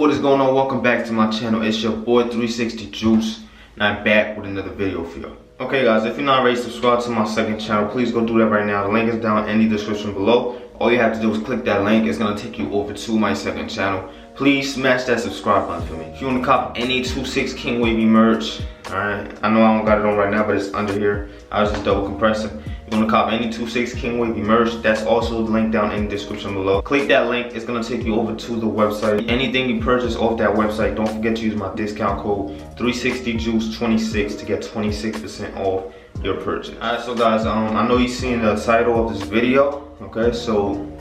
what is going on? Welcome back to my channel. It's your boy 360 Juice, and I'm back with another video for you. Okay guys, if you're not already subscribed to my second channel, please go do that right now. The link is down in the description below. All you have to do is click that link. It's going to take you over to my second channel. Please smash that subscribe button for me. If you want to cop any 2-6 King Wavy merch, alright, I know I don't got it on right now, but it's under here. I was just double compressing. You want to cop any 2-6 King Wavy merch, that's also linked down in the description below. Click that link, it's going to take you over to the website. Anything you purchase off that website, don't forget to use my discount code 360juice26 to get 26% off your purchase. Alright, so guys, I know you've seen the title of this video, okay, so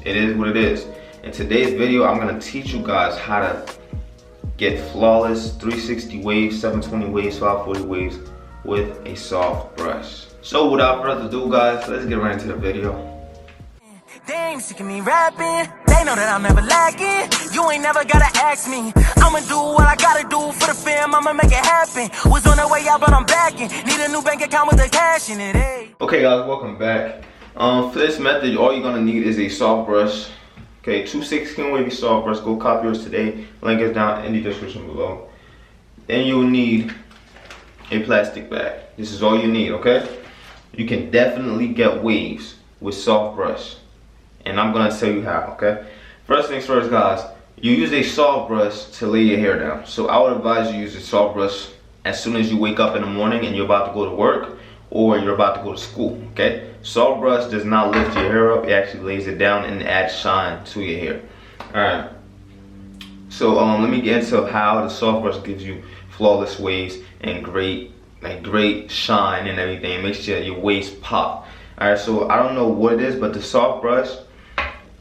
it is what it is. In today's video, I'm going to teach you guys how to get flawless 360 waves, 720 waves, 540 waves with a soft brush. So without further ado guys, let's get right into the video. They ain't sick of me rapping, they know that I'm never lacking. You ain't never gotta ask me, I'ma do what I gotta do for the fam, I'ma make it happen. Was on the way out but I'm backing, need a new bank account with the cash in it, hey. Okay guys, welcome back. For this method, all you're gonna need is a soft brush. Okay, 2-6 King Wavy soft brush, go copy yours today. Link is down in the description below. Then you'll need a plastic bag. This is all you need, okay? You can definitely get waves with soft brush. And I'm gonna tell you how, okay? First things first guys, you use a soft brush to lay your hair down. So I would advise you use a soft brush as soon as you wake up in the morning and you're about to go to work or you're about to go to school, okay? Soft brush does not lift your hair up, it actually lays it down and adds shine to your hair. Alright, so let me get into how the soft brush gives you flawless waves and great shine and everything. It makes your waves pop. Alright, so I don't know what it is, but the soft brush,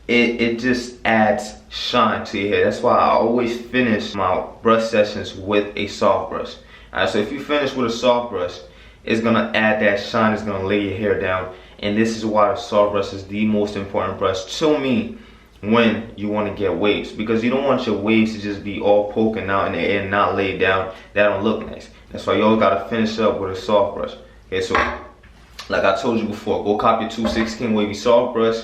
it just adds shine to your hair. That's why I always finish my brush sessions with a soft brush. Alright, so if you finish with a soft brush, it's gonna add that shine, it's gonna lay your hair down. And this is why the soft brush is the most important brush to me when you want to get waves, because you don't want your waves to just be all poking out in the air and not laid down. That don't look nice. That's why you always gotta finish up with a soft brush. Okay, so like I told you before, go copy 2-6 King Wavy soft brush.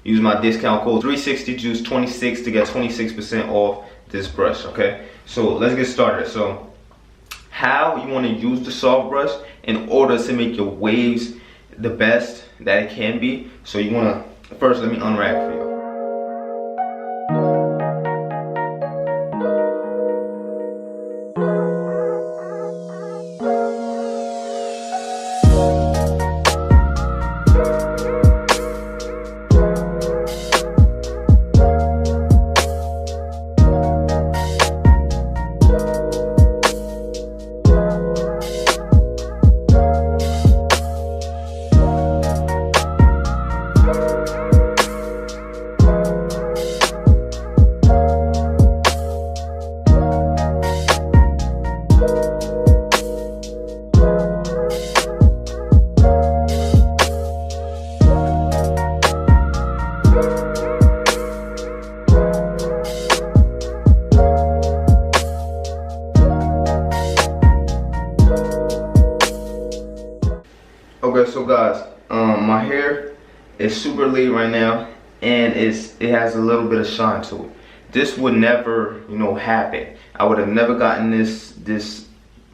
Use my discount code 360juice26 to get 26% off this brush. Okay, so let's get started. So how you want to use the soft brush in order to make your waves the best that it can be. So you want to first, let me unwrap for you. Okay, so guys, my hair is super laid right now, and it has a little bit of shine to it. This would never, happen. I would have never gotten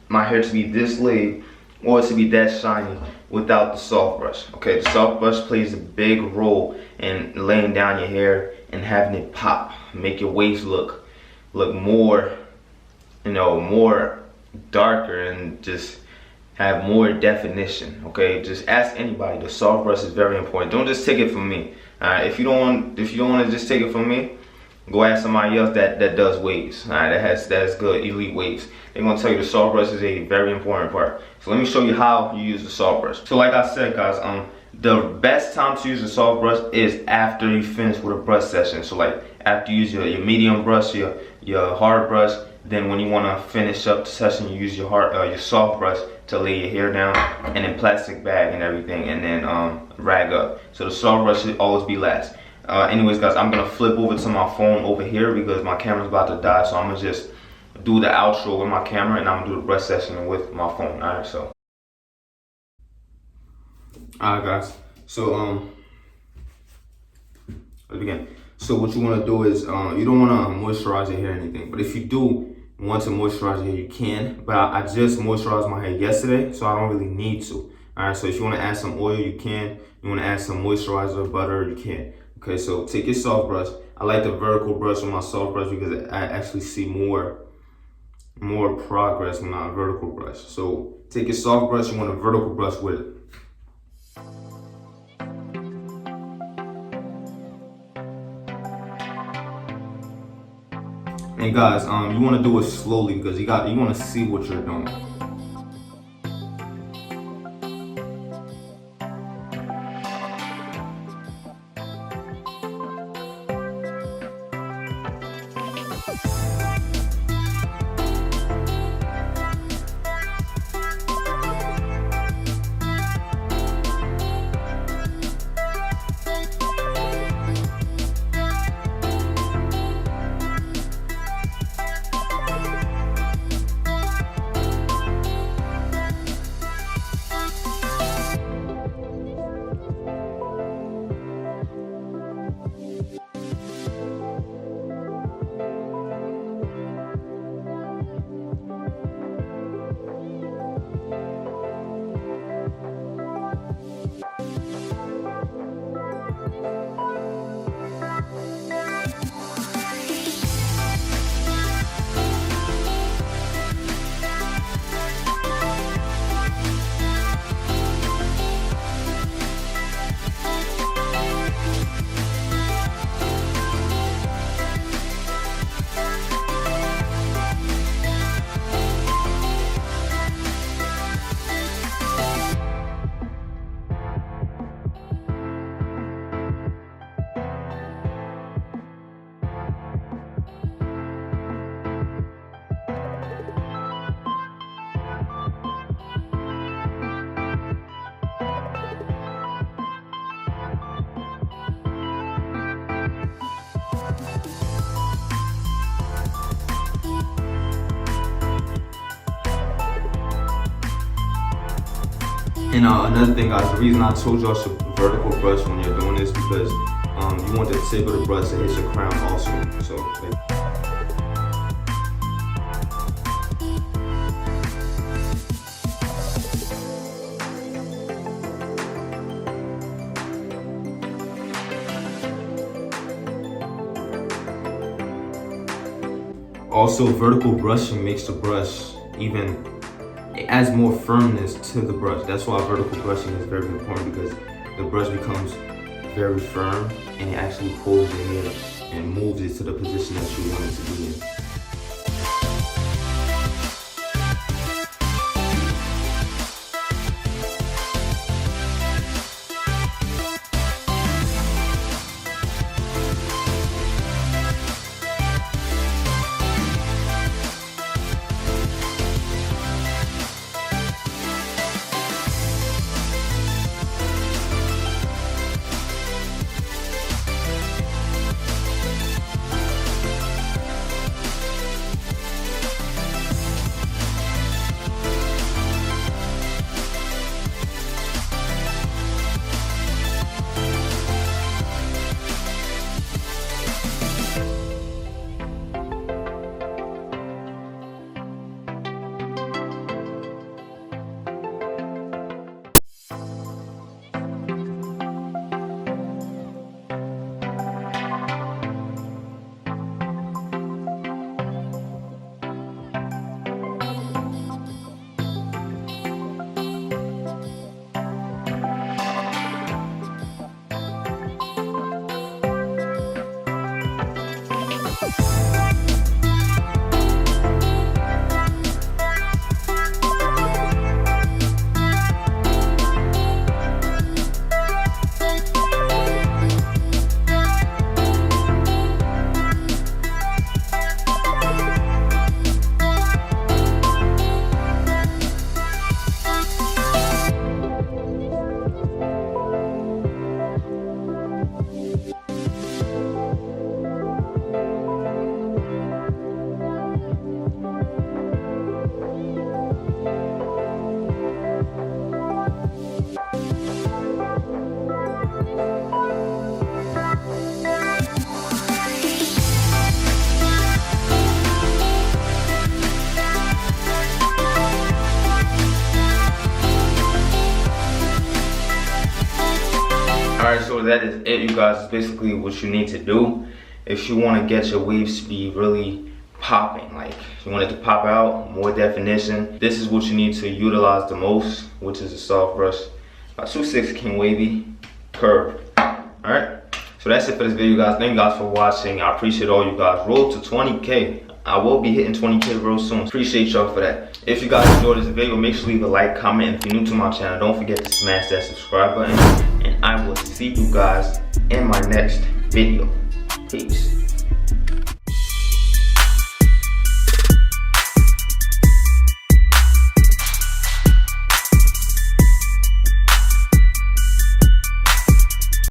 my hair to be this laid or to be that shiny without the soft brush. Okay, the soft brush plays a big role in laying down your hair and having it pop, make your waves look more, more darker and just have more definition. Okay, just ask anybody. The soft brush is very important. Don't just take it from me. If you don't want to just take it from me, go ask somebody else that does waves. That's good elite waves. They're gonna tell you the soft brush is a very important part. So let me show you how you use the soft brush. So like I said guys, the best time to use the soft brush is after you finish with a brush session. So like after you use your medium brush, your hard brush, then when you want to finish up the session, you use your soft brush to lay your hair down, and then plastic bag and everything, and then rag up. So the soft brush should always be last. Anyways guys, I'm gonna flip over to my phone over here because my camera's about to die, so I'm gonna just do the outro with my camera and I'm gonna do the brush session with my phone. Alright, so alright guys, so let's begin. So what you want to do is you don't want to moisturize your hair or anything. But if you do want to moisturize your hair, you can. But I just moisturized my hair yesterday, so I don't really need to. All right, so if you want to add some oil, you can. You want to add some moisturizer, butter, you can. Okay, so take your soft brush. I like the vertical brush on my soft brush because I actually see more progress when I vertical brush. So take your soft brush, you want a vertical brush with it. And guys, you want to do it slowly because you want to see what you're doing. And another thing, guys, the reason I told y'all to vertical brush when you're doing this because you want the tip of the brush to hit your crown also. So. Also, vertical brushing makes the brush it adds more firmness to the brush. That's why vertical brushing is very important because the brush becomes very firm and it actually pulls your hair and moves it to the position that you want it to be in. that is it, you guys. It's basically what you need to do if you want to get your wave speed really popping. Like, you want it to pop out, more definition. This is what you need to utilize the most, which is a soft brush. 2/6 King Wavy curve. Alright, so that's it for this video, guys. Thank you guys for watching. I appreciate all you guys. Roll to 20K. I will be hitting 20K real soon. Appreciate y'all for that. If you guys enjoyed this video, make sure to leave a like, comment. If you're new to my channel, don't forget to smash that subscribe button. And I will see you guys in my next video. Peace.